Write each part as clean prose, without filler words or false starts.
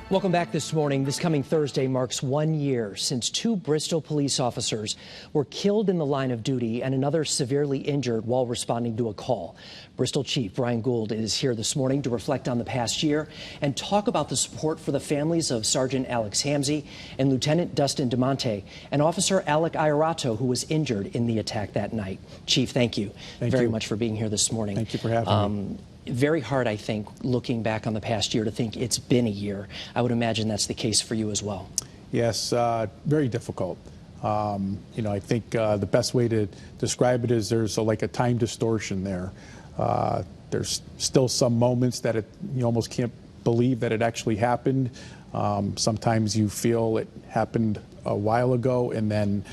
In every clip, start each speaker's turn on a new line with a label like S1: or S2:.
S1: Welcome back this morning. This coming Thursday marks 1 year since 2 Bristol police officers were killed in the line of duty and another severely injured while responding to a call. Bristol Chief Brian Gould is here this morning to reflect on the past year and talk about the support for the families of Sergeant Alex Hamzy and Lieutenant Dustin DeMonte and Officer Alec Aurato, who was injured in the attack that night. Chief, thank you very much for being here this morning.
S2: Thank you for having me.
S1: Very hard, I think, looking back on the past year to think it's been a year. I would imagine that's the case for you as well.
S2: Yes, very difficult. I think the best way to describe it is there's like a time distortion there. There's still some moments that you almost can't believe that it actually happened. Sometimes you feel it happened a while ago, and then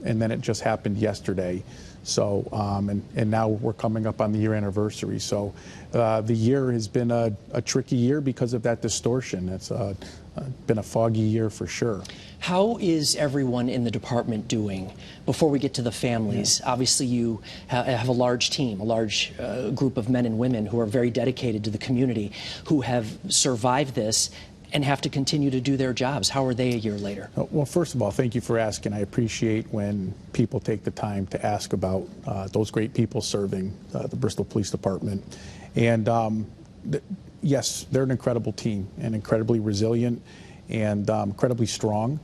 S2: it just happened yesterday. So, and now we're coming up on the year anniversary. So the year has been a tricky year because of that distortion. It's been a foggy year for sure.
S1: How is everyone in the department doing? Before we get to the families, obviously you have a large team, a large group of men and women who are very dedicated to the community, who have survived this and have to continue to do their jobs. How are they a year later?
S2: Well, first of all, thank you for asking. I appreciate when people take the time to ask about those great people serving the Bristol Police Department. And yes, they're an incredible team and incredibly resilient and incredibly strong,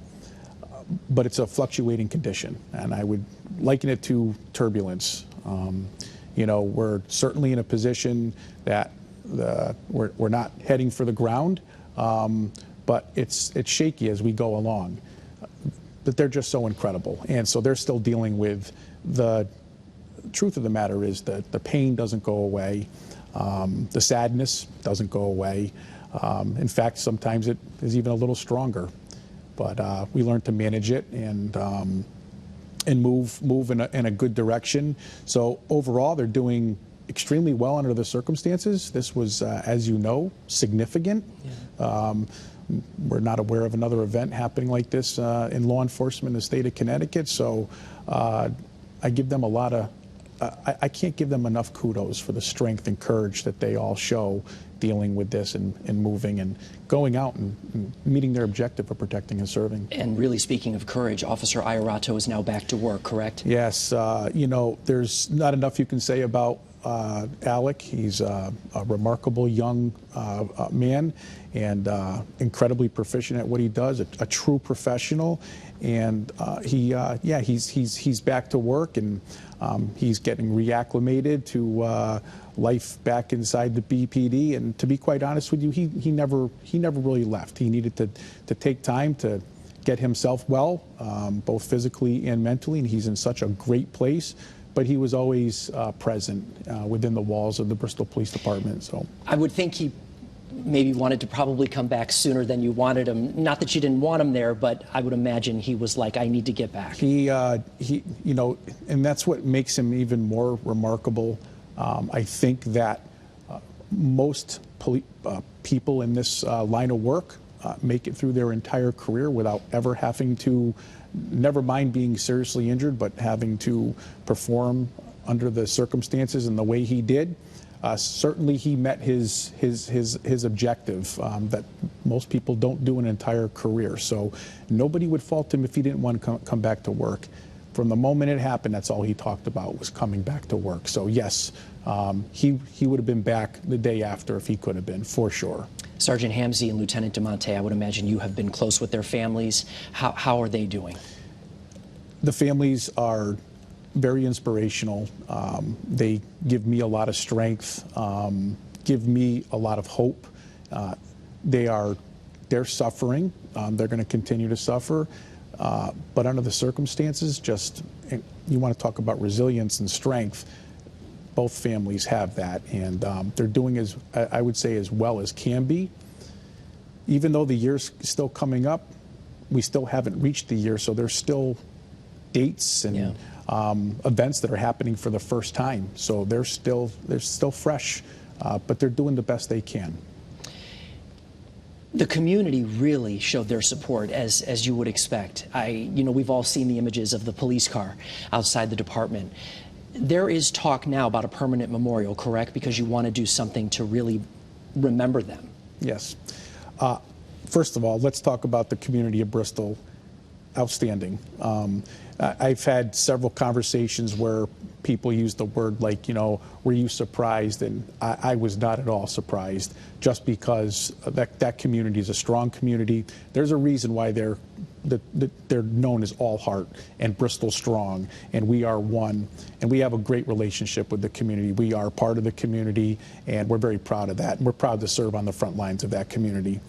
S2: but it's a fluctuating condition. And I would liken it to turbulence. We're certainly in a position that we're not heading for the ground, but it's shaky as we go along. But they're just so incredible, and so they're still dealing with the truth of the matter is that the pain doesn't go away, the sadness doesn't go away. In fact, sometimes it is even a little stronger. But we learn to manage it and move in a good direction. So overall, they're doing extremely well under the circumstances. This was, as you know, significant. Yeah. We're not aware of another event happening like this in law enforcement in the state of Connecticut. So I give them a lot of, I can't give them enough kudos for the strength and courage that they all show dealing with this and moving and going out and meeting their objective of protecting and serving.
S1: And really, speaking of courage, Officer Aurato is now back to work, correct?
S2: Yes. There's not enough you can say about Alec. He's a remarkable young man and incredibly proficient at what he does, a true professional. And he's back to work, and he's getting reacclimated to life back inside the BPD. And to be quite honest with you, he never really left. He needed to take time to get himself well, both physically and mentally, and he's in such a great place. But he was always present within the walls of the Bristol Police Department. So
S1: I would think he maybe wanted to probably come back sooner than you wanted him. Not that you didn't want him there, but I would imagine he was like, I need to get back.
S2: He and that's what makes him even more remarkable. I think that most people in this line of work make it through their entire career without ever having to, never mind being seriously injured, but having to perform under the circumstances and the way he did. Certainly he met his objective that most people don't do an entire career. So nobody would fault him if he didn't want to come back to work. From the moment it happened, that's all he talked about, was coming back to work. So yes, he would have been back the day after if he could have been, for sure.
S1: Sergeant Hamzy and Lieutenant DeMonte, I would imagine you have been close with their families. How are they doing?
S2: The families are very inspirational. They give me a lot of strength, give me a lot of hope. They're suffering. They're going to continue to suffer. But under the circumstances, you want to talk about resilience and strength. Both families have that, and they're doing, I would say, as well as can be. Even though the year's still coming up, we still haven't reached the year, so there's still dates and events that are happening for the first time. So they're still fresh, but they're doing the best they can.
S1: The community really showed their support, as you would expect. We've all seen the images of the police car outside the department. There is talk now about a permanent memorial, correct? Because you want to do something to really remember them.
S2: Yes. First of all, let's talk about the community of Bristol. Outstanding. I've had several conversations where people use the word like, were you surprised? And I was not at all surprised, just because that community is a strong community. There's a reason why they're known as All Heart and Bristol Strong, and we are one, and we have a great relationship with the community. We are part of the community, and we're very proud of that, and we're proud to serve on the front lines of that community.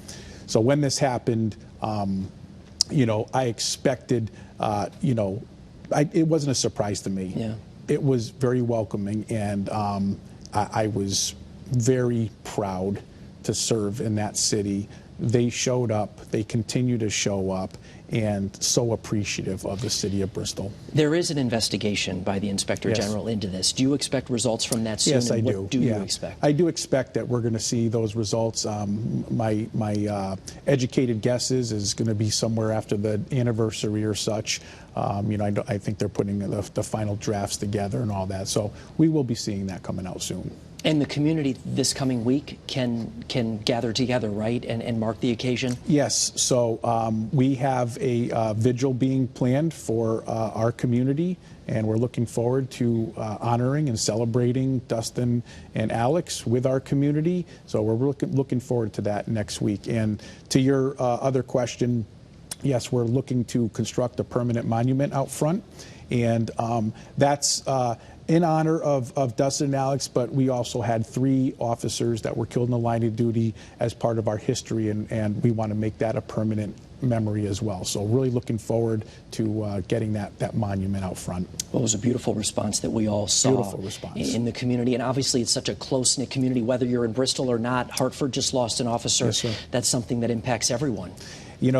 S2: So when this happened, I expected, it wasn't a surprise to me.
S1: Yeah.
S2: It was very welcoming, and I was very proud to serve in that city. They showed up, they continue to show up, and so appreciative of the city of Bristol.
S1: There is an investigation by the Inspector
S2: Yes.
S1: General into this. Do you expect results from that soon?
S2: Yes, I
S1: and
S2: do.
S1: What do you expect?
S2: I do expect that we're going to see those results. My educated guess is going to be somewhere after the anniversary or such. I think they're putting the final drafts together and all that. So we will be seeing that coming out soon.
S1: And the community this coming week can gather together, right, and mark the occasion?
S2: Yes. So we have a vigil being planned for our community, and we're looking forward to honoring and celebrating Dustin and Alex with our community. So we're looking forward to that next week. And to your other question, yes, we're looking to construct a permanent monument out front, and that's in honor of Dustin and Alex, but we also had 3 officers that were killed in the line of duty as part of our history, and we want to make that a permanent memory as well. So really looking forward to getting that monument out front.
S1: Well, it was a beautiful response that we all saw in the community, and obviously it's such a close-knit community. Whether you're in Bristol or not, Hartford just lost an officer.
S2: Yes, sir.
S1: That's something that impacts everyone.
S2: For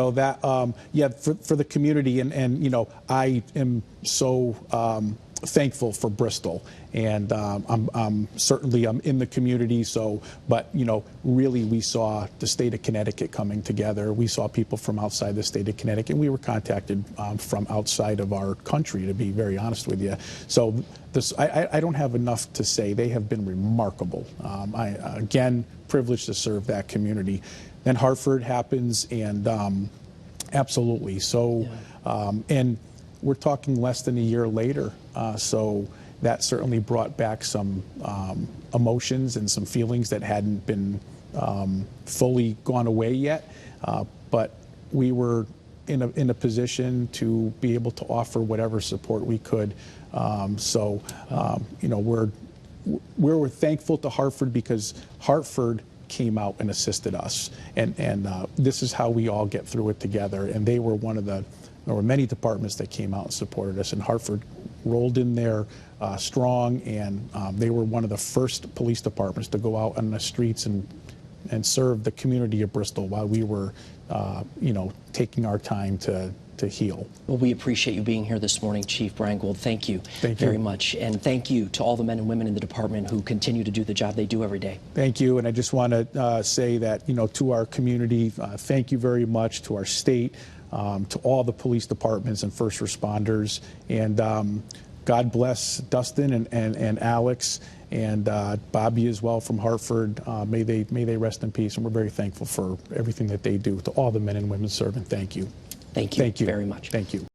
S2: the community, and I am so thankful for Bristol, and I'm certainly in the community. But really, we saw the state of Connecticut coming together. We saw people from outside the state of Connecticut, and we were contacted from outside of our country, to be very honest with you. So I don't have enough to say. They have been remarkable. Again, privileged to serve that community. Then Hartford happens, and absolutely. So, and we're talking less than a year later. So that certainly brought back some emotions and some feelings that hadn't been fully gone away yet. But we were in a position to be able to offer whatever support we could. We're thankful to Hartford, because Hartford came out and assisted us, and this is how we all get through it together. And they were there were many departments that came out and supported us, and Hartford rolled in there strong, and they were one of the first police departments to go out on the streets and serve the community of Bristol while we were taking our time to heal.
S1: Well, we appreciate you being here this morning, Chief Brian Gould. Thank you very much. And thank you to all the men and women in the department who continue to do the job they do every day.
S2: Thank you. And I just want to say that, to our community, thank you very much, to our state, to all the police departments and first responders. And God bless Dustin and Alex, and Bobby as well from Hartford. May they rest in peace. And we're very thankful for everything that they do. To all the men and women serving, thank you.
S1: Thank you very much.
S2: Thank you.